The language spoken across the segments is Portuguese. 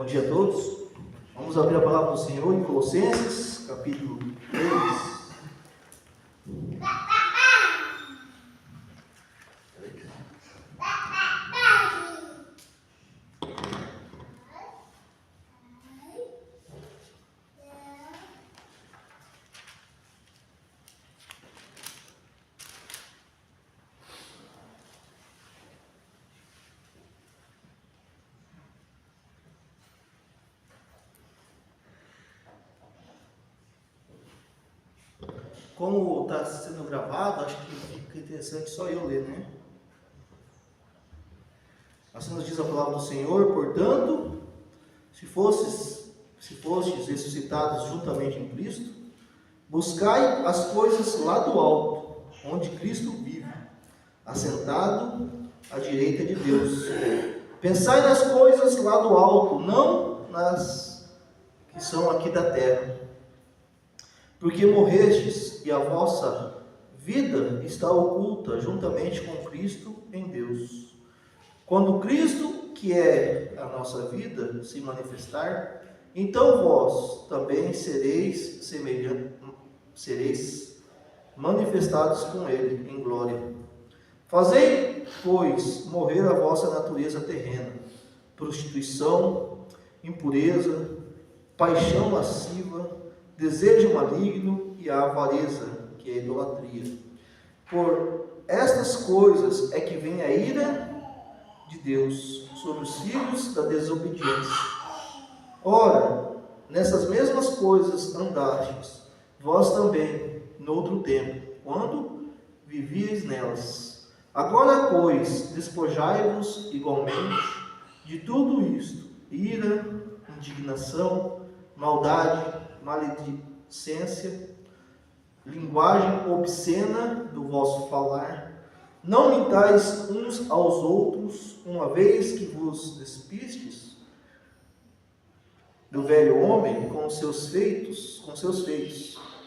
dia a todos. Vamos abrir a palavra do Senhor em Colossenses, capítulo 3. Como está sendo gravado, acho que fica interessante só eu ler, né? Assim nos diz a palavra do Senhor: portanto, se fostes ressuscitados juntamente em Cristo, buscai as coisas lá do alto, onde Cristo vive, assentado à direita de Deus. Pensai nas coisas lá do alto, não nas que são aqui da terra. Porque morrestes e a vossa vida está oculta juntamente com Cristo em Deus. Quando Cristo, que é a nossa vida, se manifestar, então vós também sereis manifestados com Ele em glória. Fazei, pois, morrer a vossa natureza terrena, prostituição, impureza, paixão lasciva, desejo maligno e a avareza, que é a idolatria. Por estas coisas é que vem a ira de Deus sobre os filhos da desobediência. Ora, nessas mesmas coisas andastes, vós também, noutro tempo, quando vivíeis nelas. Agora, pois, despojai-vos igualmente de tudo isto: ira, indignação, maldade, maledicência, linguagem obscena do vosso falar. Não mintais uns aos outros, uma vez que vos despistes do velho homem com seus feitos,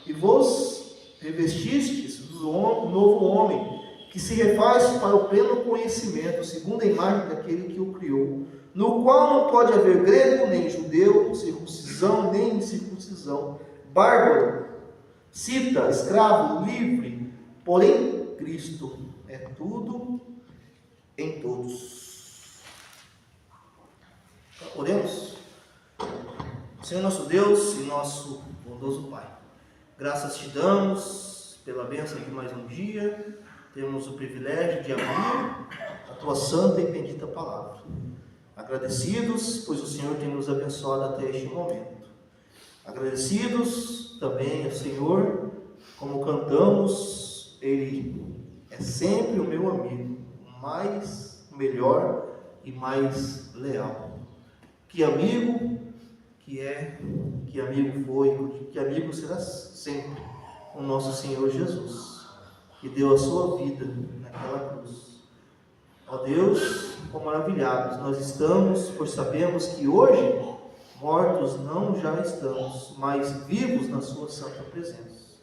e vos revestistes do novo homem, que se refaz para o pleno conhecimento, segundo a imagem daquele que o criou, no qual não pode haver grego nem judeu, circuncisão nem incircuncisão, bárbaro, cita, escravo, livre, porém Cristo é tudo em todos. Oremos. Senhor nosso Deus e nosso bondoso Pai, graças te damos pela bênção de mais um dia. Temos o privilégio de abrir a tua santa e bendita palavra. Agradecidos, pois o Senhor tem nos abençoado até este momento. Agradecidos também ao Senhor, como cantamos, Ele é sempre o meu amigo, o melhor e mais leal. Que amigo que é, que amigo foi, que amigo será sempre o nosso Senhor Jesus, que deu a sua vida naquela cruz. Ó Deus, quão maravilhados nós estamos, pois sabemos que hoje mortos não já estamos, mas vivos na sua santa presença.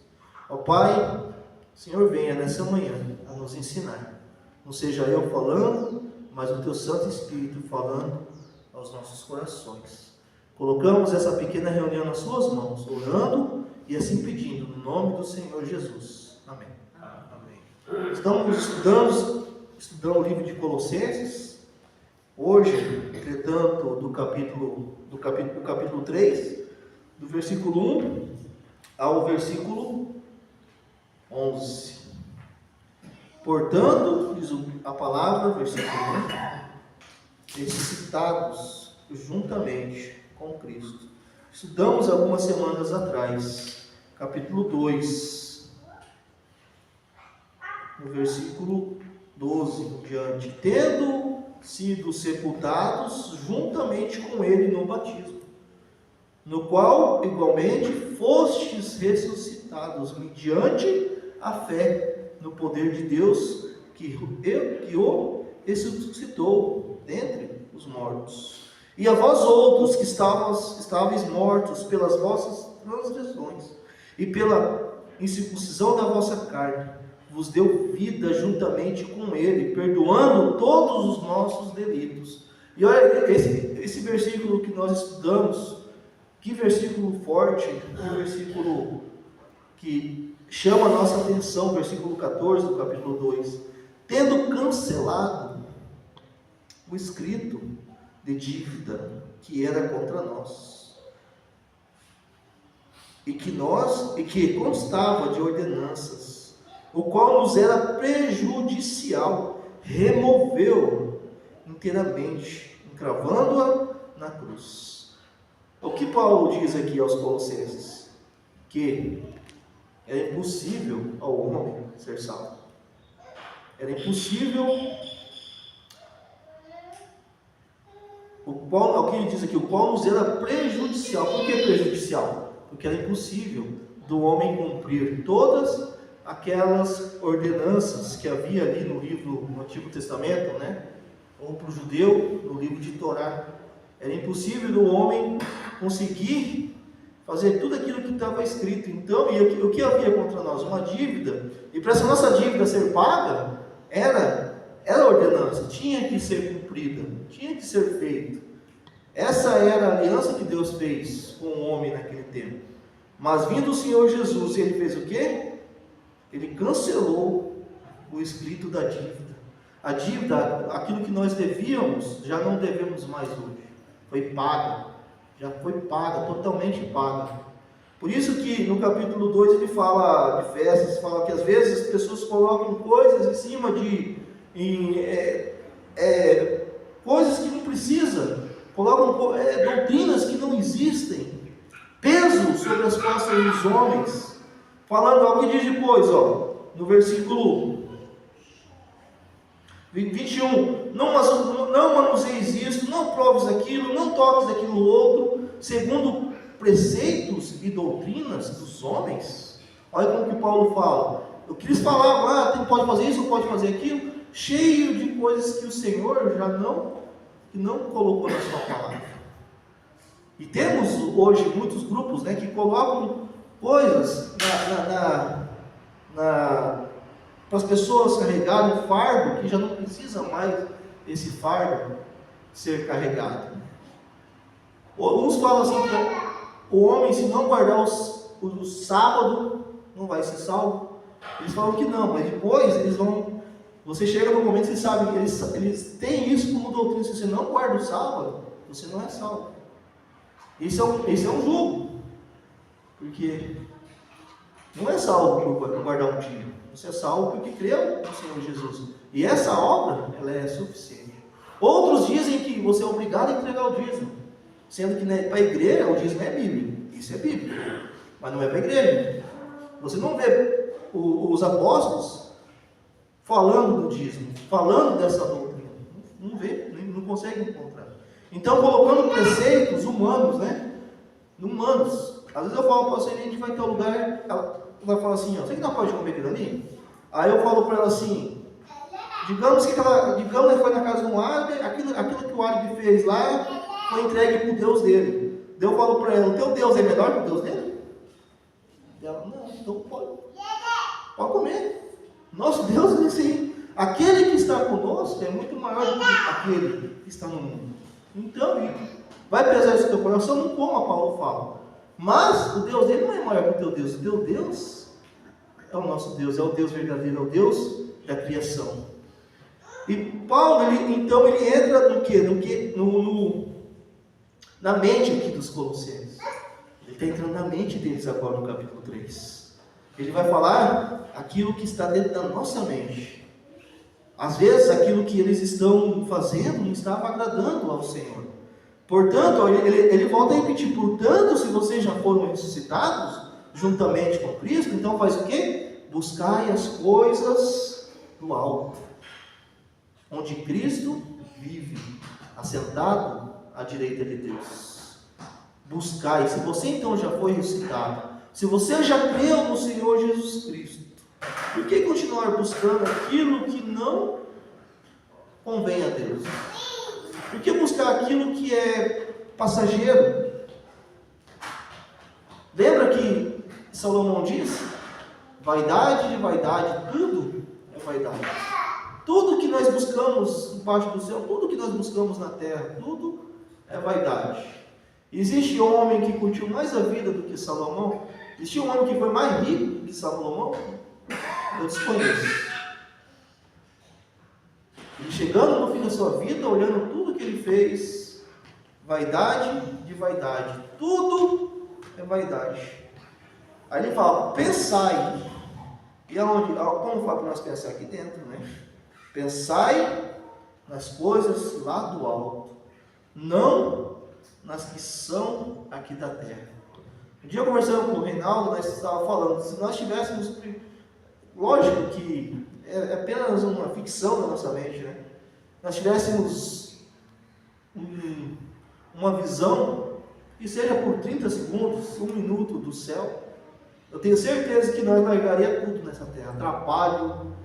Ó Pai, Senhor, venha nessa manhã a nos ensinar. Não seja eu falando, mas o Teu Santo Espírito falando aos nossos corações. Colocamos essa pequena reunião nas Suas mãos, orando e assim pedindo, no nome do Senhor Jesus. Amém. Amém. Estamos estudando o livro de Colossenses. Hoje, entretanto, do capítulo 3, do versículo 1 ao versículo 11. Portanto, diz a palavra, versículo 1, ressuscitados juntamente com Cristo. Estudamos algumas semanas atrás, capítulo 2, no versículo 12 em diante, tendo sido sepultados juntamente com Ele no batismo, no qual igualmente fostes ressuscitados mediante a fé no poder de Deus que o ressuscitou dentre os mortos. E a vós outros que estáveis mortos pelas vossas transgressões e pela incircuncisão da vossa carne, vos deu vida juntamente com Ele, perdoando todos os nossos delitos, E olha, esse versículo que nós estudamos, que versículo forte, um versículo que chama a nossa atenção, versículo 14 do capítulo 2. Tendo cancelado o escrito de dívida que era contra nós, e que constava de ordenanças, o qual nos era prejudicial, removeu inteiramente, encravando-a na cruz. O que Paulo diz aqui aos Colossenses? Que era impossível ao homem ser salvo. Era impossível. O que ele diz aqui? O qual nos era prejudicial. Por que prejudicial? Porque era impossível do homem cumprir todas aquelas ordenanças que havia ali no Antigo Testamento, né? Ou para o judeu, no livro de Torá. Era impossível do homem conseguir fazer tudo aquilo que estava escrito. Então, e o que havia contra nós? Uma dívida. E para essa nossa dívida ser paga, era ordenança, tinha que ser cumprida, tinha que ser feito. Essa era a aliança que Deus fez com o homem naquele tempo. Mas vindo o Senhor Jesus, ele fez o quê? Ele cancelou o escrito da dívida. A dívida, aquilo que nós devíamos, já não devemos mais hoje. Foi paga, já foi paga, totalmente paga. Por isso que no capítulo 2 ele fala de festas, fala que às vezes as pessoas colocam coisas em cima de coisas que não precisa, colocam doutrinas que não existem, peso sobre as costas dos homens, falando algo que diz depois, no versículo 21, não manuseis isto, não proves aquilo, não toques aquilo outro, segundo preceitos e doutrinas dos homens. Olha como que Paulo fala. Eu quis falar, pode fazer isso, pode fazer aquilo, cheio de coisas que o Senhor já não colocou na sua palavra. E temos hoje muitos grupos, né, que colocam coisas para as pessoas carregarem um fardo que já não precisa mais esse fardo ser carregado. Uns falam assim que o homem, se não guardar o sábado, não vai ser salvo. Eles falam que não, mas depois eles vão. Você chega no momento que você sabe que eles têm isso como doutrina. Se você não guarda o sábado, você não é salvo. Esse é um jogo. Porque não é salvo por guardar um dia. Você é salvo porque creu no Senhor Jesus. E essa obra, ela é suficiente. Outros dizem que você é obrigado a entregar o dízimo. Sendo que para a igreja o dízimo é Bíblia. Isso é Bíblia. Mas não é para a igreja. Você não vê os apóstolos falando do dízimo, falando dessa doutrina. Não vê, não consegue encontrar. Então, colocando preceitos humanos, né? Humanos. Às vezes eu falo para você, a gente vai ter um lugar, ela vai falar assim, você que não pode comer aquilo ali? Aí eu falo para ela assim, digamos que foi na casa de um árabe, aquilo que o árabe fez lá, foi entregue para o Deus dele. Eu falo para ela, o teu Deus é melhor que o Deus dele? Ela, não, então pode comer. Nosso Deus é assim. Aquele que está conosco é muito maior do que aquele que está no mundo. Então, vai pesar isso no teu coração, não coma, Paulo fala. Mas o Deus dele não é maior que o teu Deus. O teu Deus é o nosso Deus, é o Deus verdadeiro, é o Deus da criação. E Paulo, ele entra no quê? Na mente aqui dos Colossenses. Ele está entrando na mente deles agora no capítulo 3. Ele vai falar aquilo que está dentro da nossa mente. Às vezes aquilo que eles estão fazendo não estava agradando ao Senhor. Portanto, ele volta a repetir, portanto, se vocês já foram ressuscitados juntamente com Cristo, então faz o quê? Buscai as coisas do alto, onde Cristo vive, assentado à direita de Deus. Buscai, se você então já foi ressuscitado, se você já creu no Senhor Jesus Cristo, por que continuar buscando aquilo que não convém a Deus? Por que buscar aquilo que é passageiro? Lembra que Salomão diz? Vaidade de vaidade, tudo é vaidade. Tudo que nós buscamos embaixo do céu, tudo que nós buscamos na terra, tudo é vaidade. Existe homem que curtiu mais a vida do que Salomão? Existe um homem que foi mais rico do que Salomão? Eu desconheço. E chegando no fim da sua vida, olhando tudo que ele fez, vaidade de vaidade, tudo é vaidade. Aí ele fala, pensai. E aonde? Como fala para nós pensar aqui dentro, né? Pensai nas coisas lá do alto, não nas que são aqui da terra. Um dia eu conversando com o Reinaldo, nós estávamos falando, se nós tivéssemos, lógico que é apenas uma ficção na nossa mente, né? Nós tivéssemos uma visão, que seja por 30 segundos, 1 minuto do céu, eu tenho certeza que nós largaria tudo nessa terra, trabalho,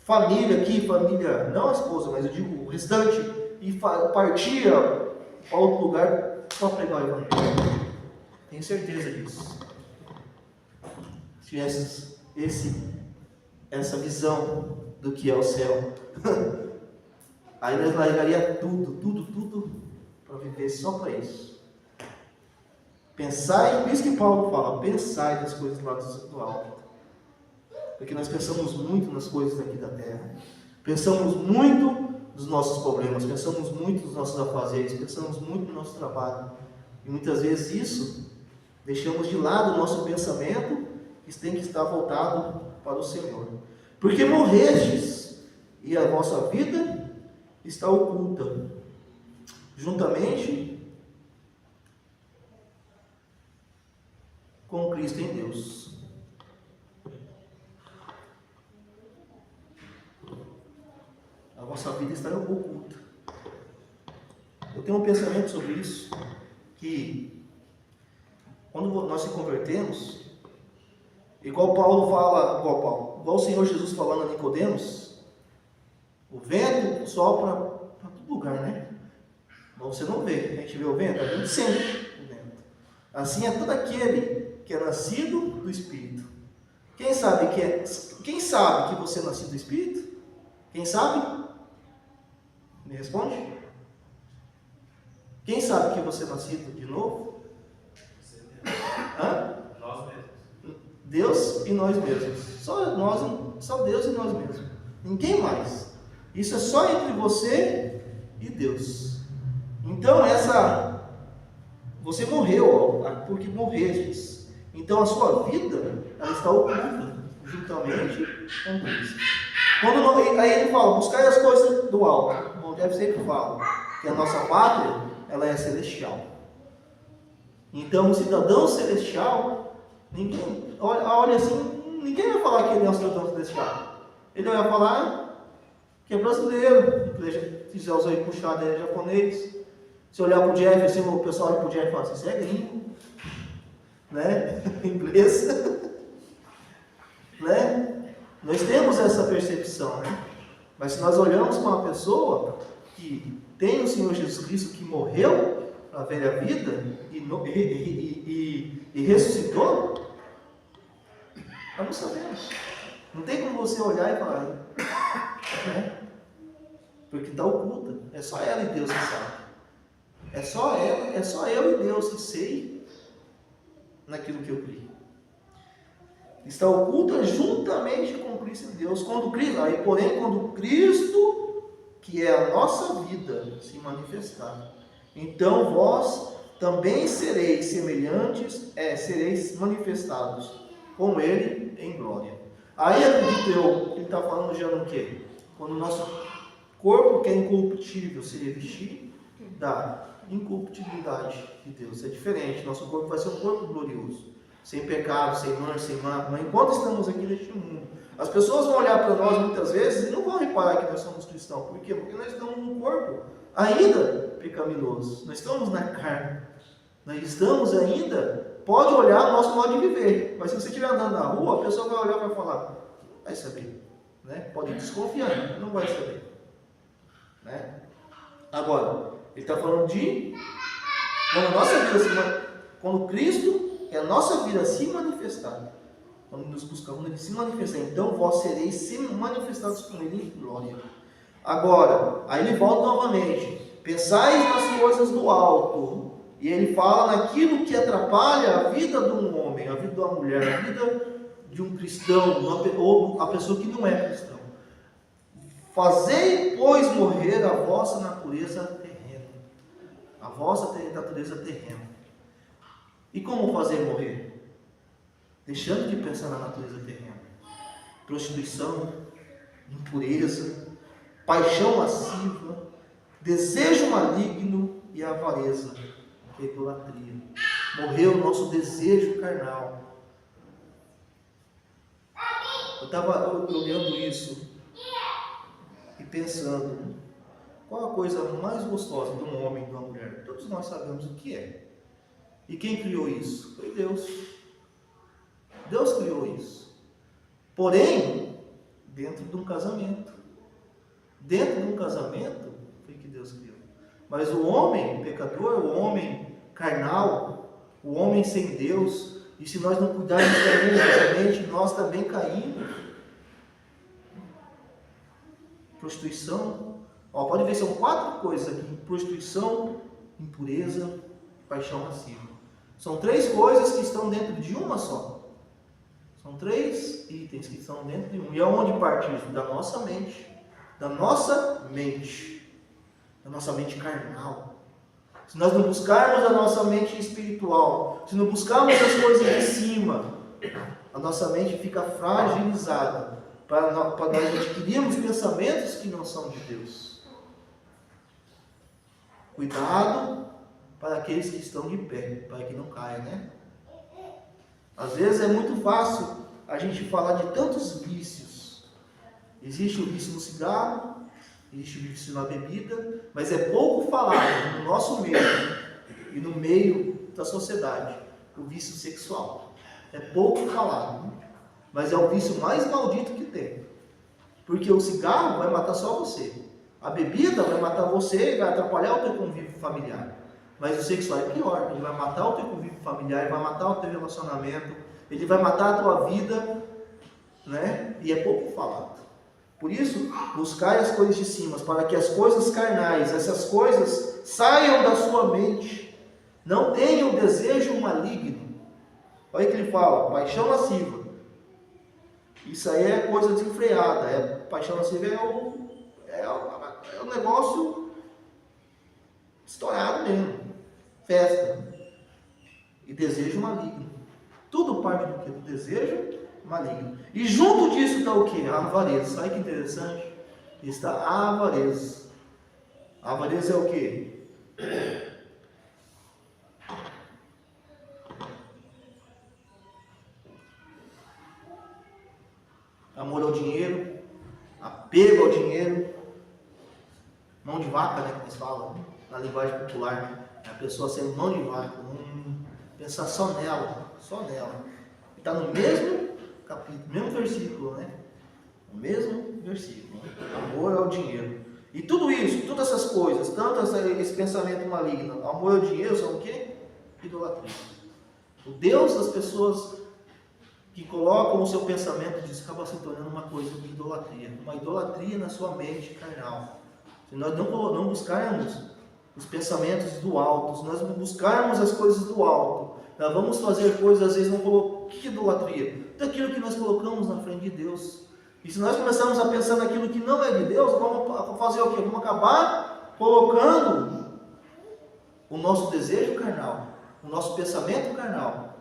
família aqui, família, não a esposa, mas eu digo o restante, e partia para outro lugar só pregar o evangelho. Tenho certeza disso. Se tivesse essa visão do que é o céu, aí nós largaria tudo para viver só para isso. Pensai, por isso que Paulo fala, pensai das coisas lá do alto. Porque nós pensamos muito nas coisas daqui da terra. Pensamos muito nos nossos problemas, pensamos muito nos nossos afazeres, pensamos muito no nosso trabalho. E muitas vezes isso, deixamos de lado o nosso pensamento, que tem que estar voltado para o Senhor. Porque morrestes, e a vossa vida está oculta, juntamente com Cristo em Deus. A vossa vida está oculta. Eu tenho um pensamento sobre isso, que quando nós se convertemos, igual o Senhor Jesus falando a Nicodemos, o vento sopra para todo lugar, né? Mas você não vê, a gente vê o vento, a gente sente o vento. Assim é todo aquele que é nascido do Espírito. Quem sabe que você é nascido do Espírito? Quem sabe? Me responde. Quem sabe que você é nascido de novo? Hã? Nós mesmos. Deus e nós mesmos. Só Deus e nós mesmos. Ninguém mais. Isso é só entre você e Deus. Então você morreu, porque morrestes. Então a sua vida, ela está oculta, juntamente com Cristo. Aí ele fala, buscai as coisas do alto. O Jeff sempre fala que a nossa pátria, ela é celestial. Então o cidadão celestial, olha assim, ninguém vai falar que ele é um cidadão celestial. Ele vai falar que é brasileiro, se quiser usar aí puxado, é japonês. Se olhar para o Jeff, assim, o pessoal olha para o Jeff e fala assim, isso é gringo, né? Inglês. Né? Nós temos essa percepção, né? Mas se nós olhamos para uma pessoa que tem o Senhor Jesus Cristo, que morreu para a velha vida e ressuscitou, nós não sabemos. Não tem como você olhar e falar, né? Porque está oculta. É só ela e Deus que sabe. É só eu e Deus que sei naquilo que eu criei. Está oculta juntamente com Cristo e Deus. Quando Cristo, que é a nossa vida, se manifestar, então vós também sereis semelhantes, sereis manifestados com Ele em glória. Aí acredito eu, ele está falando já no quê? Quando o nosso corpo, que é incorruptível, se revestir da incorruptibilidade de Deus. É diferente, nosso corpo vai ser um corpo glorioso, sem pecado, sem mancha, sem mácula. Mas enquanto estamos aqui neste mundo, as pessoas vão olhar para nós muitas vezes e não vão reparar que nós somos cristãos. Por quê? Porque nós estamos num corpo ainda pecaminoso. Nós estamos na carne. Nós estamos ainda, pode olhar o nosso modo de viver. Mas se você estiver andando na rua, a pessoa vai olhar e vai falar, não vai saber. Né? Pode desconfiar, não vai saber. Né? Agora, ele está falando de quando a nossa vida quando Cristo, que a nossa vida se manifestar. quando nos buscamos, quando ele se manifestar, então vós sereis se manifestados com ele em glória. Agora, aí ele volta novamente, pensais nas coisas do alto, e ele fala naquilo que atrapalha a vida de um homem, a vida de uma mulher, a vida de um cristão, ou a pessoa que não é cristão. Fazei, pois, morrer a vossa natureza terrena. A vossa natureza terrena. E como fazer morrer? Deixando de pensar na natureza terrena. Prostituição, impureza, paixão lasciva, desejo maligno e avareza, que é idolatria. Morreu o nosso desejo carnal. Eu estava olhando isso e pensando, qual a coisa mais gostosa de um homem e de uma mulher? Todos nós sabemos o que é. E quem criou isso? Foi Deus. Deus criou isso. Porém, dentro de um casamento. Dentro de um casamento, foi que Deus criou. Mas o homem pecador, o homem carnal, o homem sem Deus, e se nós não cuidarmos também exatamente, nós também caímos. Prostituição, pode ver, são 4 coisas aqui: prostituição, impureza, paixão lasciva. São 3 coisas que estão dentro de uma só. São 3 itens que estão dentro de um. E aonde parte isso? Da nossa mente. Da nossa mente. Da nossa mente carnal. Se nós não buscarmos a nossa mente espiritual, se não buscarmos as coisas de cima, a nossa mente fica fragilizada para nós adquirirmos pensamentos que não são de Deus. Cuidado para aqueles que estão de pé, para que não caia, né? Às vezes é muito fácil a gente falar de tantos vícios. Existe o vício no cigarro, existe o vício na bebida, mas é pouco falado no nosso meio e no meio da sociedade, o vício sexual. É pouco falado, mas é o vício mais maldito que tem. Porque o cigarro vai matar só você. A bebida vai matar você e vai atrapalhar o teu convívio familiar. Mas o sexual é pior, ele vai matar o teu convívio familiar, ele vai matar o teu relacionamento, ele vai matar a tua vida, né? E é pouco falado. Por isso, buscai as coisas de cima, para que as coisas carnais, essas coisas saiam da sua mente. Não tenham desejo maligno. Olha o que ele fala, paixão lasciva. Isso aí é coisa desenfreada. Paixão lasciva é o negócio estourado mesmo. Festa. E desejo maligno. Tudo parte do que? Do desejo maligno. E junto disso está o que? A avareza. Olha que interessante. Está a avareza. A avareza é o que? Amor ao dinheiro, apego ao dinheiro, mão de vaca, né, que eles falam, na linguagem popular, né? A pessoa sendo mão de vaca, pensar só nela. Está no mesmo capítulo, mesmo versículo, né? O mesmo versículo, né? Amor ao dinheiro. E tudo isso, todas essas coisas, tanto esse pensamento maligno, amor ao dinheiro, são o quê? Idolatria. O Deus das pessoas que colocam o seu pensamento disso acaba se tornando uma coisa de idolatria. Uma idolatria na sua mente carnal. Se nós não buscarmos os pensamentos do alto, se nós não buscarmos as coisas do alto, nós vamos fazer coisas, às vezes, não colocamos. Que idolatria? Daquilo que nós colocamos na frente de Deus. E se nós começarmos a pensar naquilo que não é de Deus, vamos fazer o quê? Vamos acabar colocando o nosso desejo carnal, o nosso pensamento carnal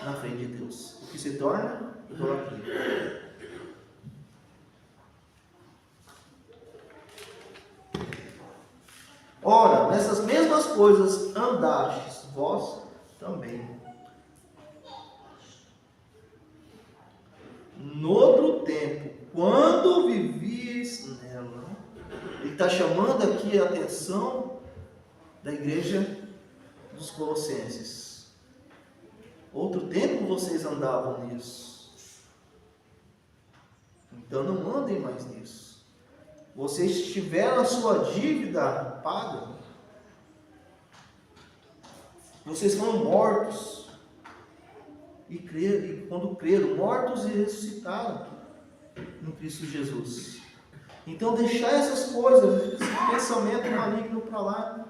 na frente de Deus, o que se torna idolatria. Ora, nessas mesmas coisas andastes vós também. No outro tempo, quando vivies nela. Ele está chamando aqui a atenção da igreja dos Colossenses. Outro tempo vocês andavam nisso. Então não andem mais nisso. Vocês tiveram a sua dívida paga. Vocês foram mortos. e quando creram, mortos e ressuscitaram em Cristo Jesus. Então deixar essas coisas, esse pensamento maligno para lá.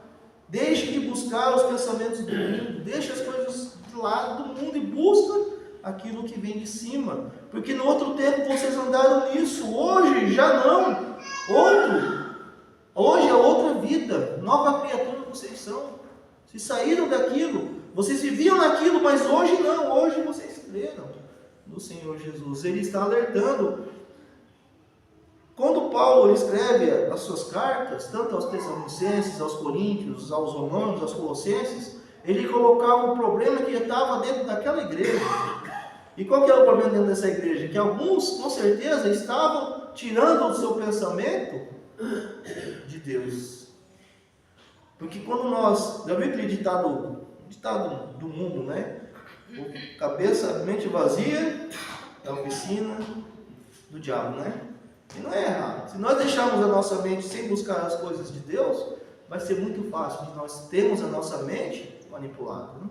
Deixe de buscar os pensamentos do mundo, deixe as coisas de lado do mundo e busca aquilo que vem de cima. Porque no outro tempo vocês andaram nisso, hoje já não. Hoje é outra vida, nova criatura vocês são. Vocês saíram daquilo, vocês viviam naquilo, mas hoje não, hoje vocês creram no Senhor Jesus. Ele está alertando. Quando Paulo escreve as suas cartas, tanto aos Tessalonicenses, aos Coríntios, aos Romanos, aos Colossenses, ele colocava o problema que estava dentro daquela igreja. E qual que era o problema dentro dessa igreja? Que alguns, com certeza, estavam tirando o seu pensamento de Deus. Porque quando nós, já viu aquele ditado do mundo, né? Mente vazia é a oficina do diabo, né? E não é errado. Se nós deixarmos a nossa mente sem buscar as coisas de Deus, vai ser muito fácil de nós termos a nossa mente manipulada. Né?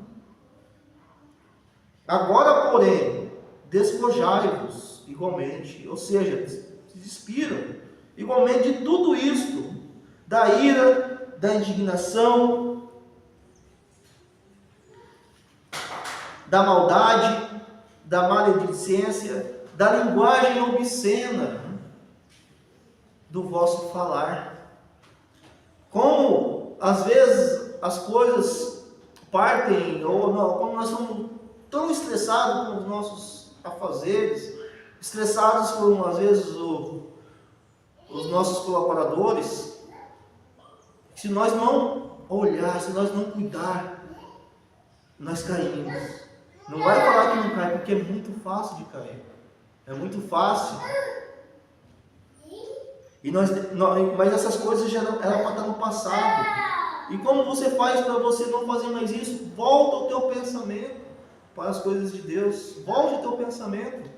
Agora, porém, despojai-vos igualmente, ou seja, se despiram igualmente de tudo isto, da ira, da indignação, da maldade, da maledicência, da linguagem obscena, do vosso falar. Como às vezes as coisas partem, ou não, como nós somos tão estressados com os nossos afazeres, estressados com às vezes os nossos colaboradores, se nós não olhar, se nós não cuidar, nós caímos. Não vai falar que não cai, porque é muito fácil de cair. É muito fácil. Mas essas coisas já eram para estar no passado. E como você faz para você não fazer mais isso? Volta o teu pensamento para as coisas de Deus. Volte o teu pensamento.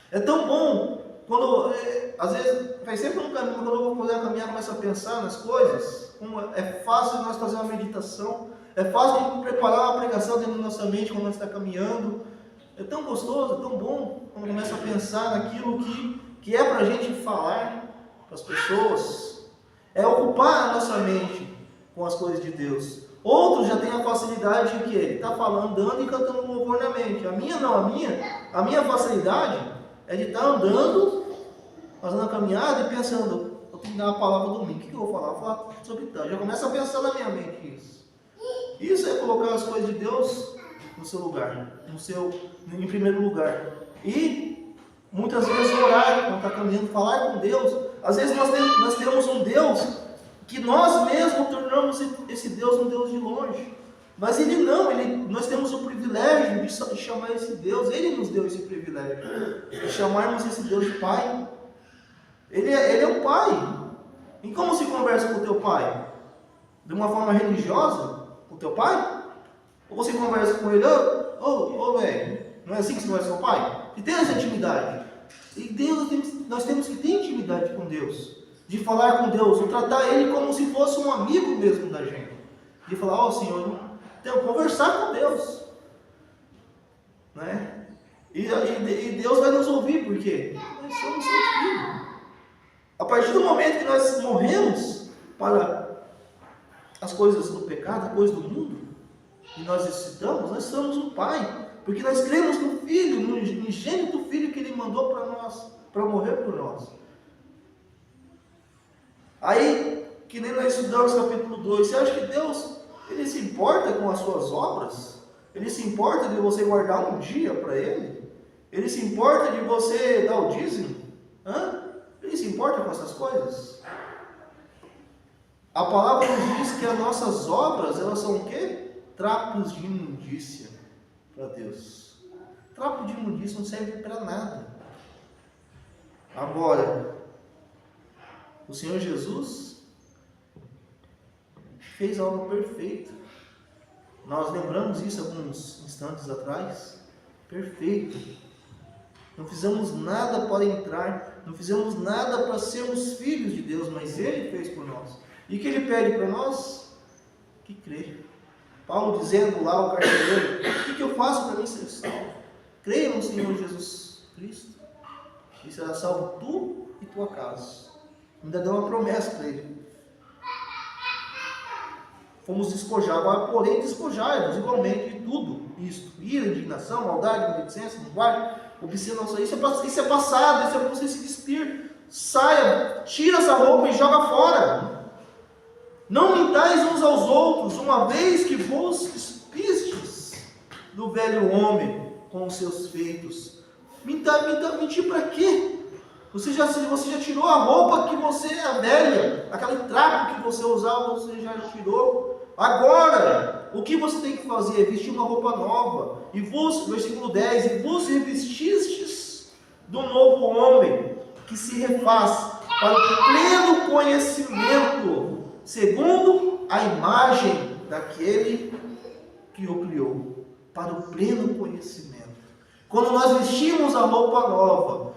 É tão bom quando, às vezes, faz sempre um caminho, quando eu vou fazer a caminhada, começo a pensar nas coisas. Como é fácil nós fazer uma meditação. É fácil de preparar uma pregação dentro da nossa mente quando nós está caminhando. É tão gostoso, é tão bom quando começa a pensar naquilo que é para a gente falar para as pessoas. É ocupar a nossa mente com as coisas de Deus. Outros já têm a facilidade de que ele está falando, andando e cantando louvor na mente. A minha não, a minha facilidade é de estar andando, fazendo a caminhada e pensando, eu tenho que dar uma palavra domingo, o que eu vou falar? Eu vou falar sobre tal. Já começa a pensar na minha mente isso. Isso é colocar as coisas de Deus no seu lugar, em primeiro lugar. E muitas vezes orar, quando está caminhando, falar com Deus. Às vezes nós temos um Deus que nós mesmos tornamos esse Deus um Deus de longe. Mas Ele não, nós temos o privilégio de chamar esse Deus. Ele nos deu esse privilégio de chamarmos esse Deus de Pai. Ele é o Pai. E como se conversa com o teu Pai? De uma forma religiosa? Com o teu Pai? Ou você conversa com ele, ô velho, não é assim que você conversa com o Pai? E tem essa intimidade. E nós temos que ter intimidade com Deus. De falar com Deus, de tratar Ele como se fosse um amigo mesmo da gente. De falar, Senhor, conversar com Deus. Né? E Deus vai nos ouvir, porque nós somos seus filhos. A partir do momento que nós morremos para as coisas do pecado, as coisas do mundo, e nós ressuscitamos, nós somos um Pai. Porque nós cremos no Filho, no unigênito Filho que Ele mandou para nós, para morrer por nós. Aí, que nem nós estudamos capítulo 2, você acha que Deus, Ele se importa com as suas obras? Ele se importa de você guardar um dia para Ele? Ele se importa de você dar o dízimo? Ele se importa com essas coisas? A palavra nos diz que as nossas obras, elas são o quê? Trapos de imundícia para Deus. Trapo de imundícia não serve para nada. Agora, o Senhor Jesus fez algo perfeito. Nós lembramos isso alguns instantes atrás. Perfeito. Não fizemos nada para entrar, não fizemos nada para sermos filhos de Deus, mas Ele fez por nós. E o que Ele pede para nós? Que crer. Paulo dizendo lá ao carcereiro, o que eu faço para mim ser salvo? creia no Senhor Jesus Cristo, e será salvo tu e tua casa. Ainda deu uma promessa para ele. Fomos despojados, agora porém despojai-vos igualmente de tudo isto: ira, indignação, maldade, maledicência, linguagem, obscena. Isso é passado, isso é para você se despir. Saia, tira essa roupa e joga fora. Não mintais uns aos outros, uma vez que vos despistes do velho homem com os seus feitos. Mentir para quê? Você já tirou a roupa que você é velha, aquele trapo que você usava, você já tirou. Agora, o que você tem que fazer? Vestir uma roupa nova. E vos, versículo 10, e vos revestistes do novo homem, que se refaz para o pleno conhecimento, segundo a imagem daquele que o criou. Para o pleno conhecimento. Quando nós vestimos a roupa nova,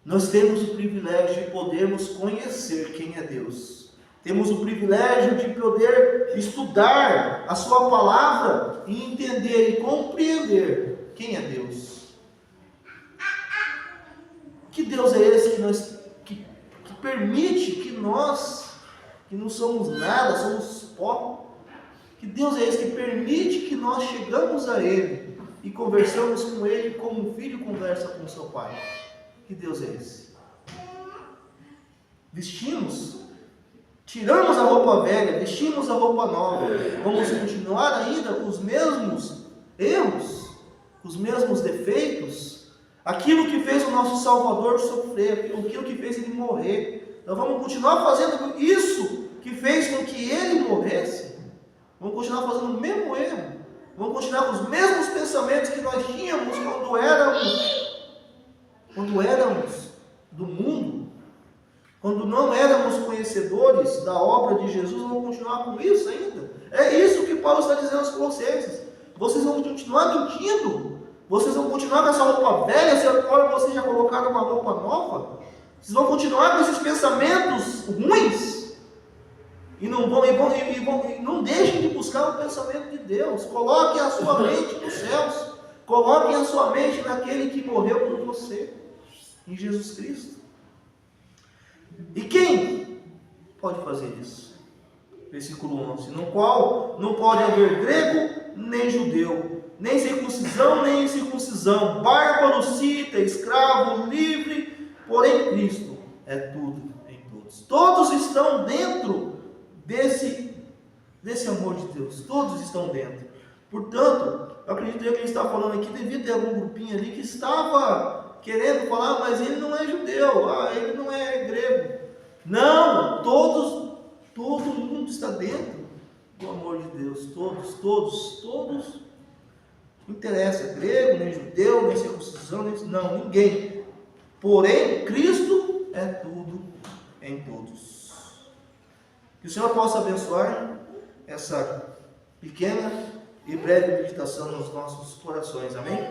nós temos o privilégio de podermos conhecer quem é Deus. Temos o privilégio de poder estudar a sua palavra e entender e compreender quem é Deus. Que Deus é esse que permite que nós, que não somos nada, somos pó, que Deus é esse que permite que nós chegamos a Ele e conversamos com Ele como um filho conversa com seu pai? Que Deus é esse? Tiramos a roupa velha, vestimos a roupa nova. Vamos continuar ainda com os mesmos erros, com os mesmos defeitos? Aquilo que fez o nosso Salvador sofrer, aquilo que fez Ele morrer. Nós vamos continuar fazendo isso que fez com que Ele morresse? Vamos continuar fazendo o mesmo erro? Vamos continuar com os mesmos pensamentos que nós tínhamos quando éramos do mundo, quando não éramos conhecedores da obra de Jesus? Vamos continuar com isso ainda? É isso que Paulo está dizendo aos Colossenses. Vocês vão continuar mentindo? Vocês vão continuar com essa roupa velha, se agora vocês já colocaram uma roupa nova? Vocês vão continuar com esses pensamentos ruins? E não deixem de buscar o pensamento de Deus. Coloquem a sua mente nos céus. Coloquem a sua mente naquele que morreu por você, em Jesus Cristo. E quem pode fazer isso? Versículo 11: no qual não pode haver grego nem judeu, nem circuncisão nem incircuncisão, bárbaro, cita, escravo, livre, porém Cristo é tudo em todos. Todos estão dentro desse amor de Deus. Todos estão dentro. Portanto, eu acredito que ele está falando aqui, devia ter algum grupinho ali que estava querendo falar, mas ele não é judeu, ele não é grego. Não, todo mundo está dentro do amor de Deus. Todos. Não interessa, grego, nem judeu, nem circuncisão, não, ninguém. Porém, Cristo é tudo em todos. Que o Senhor possa abençoar essa pequena e breve meditação nos nossos corações. Amém?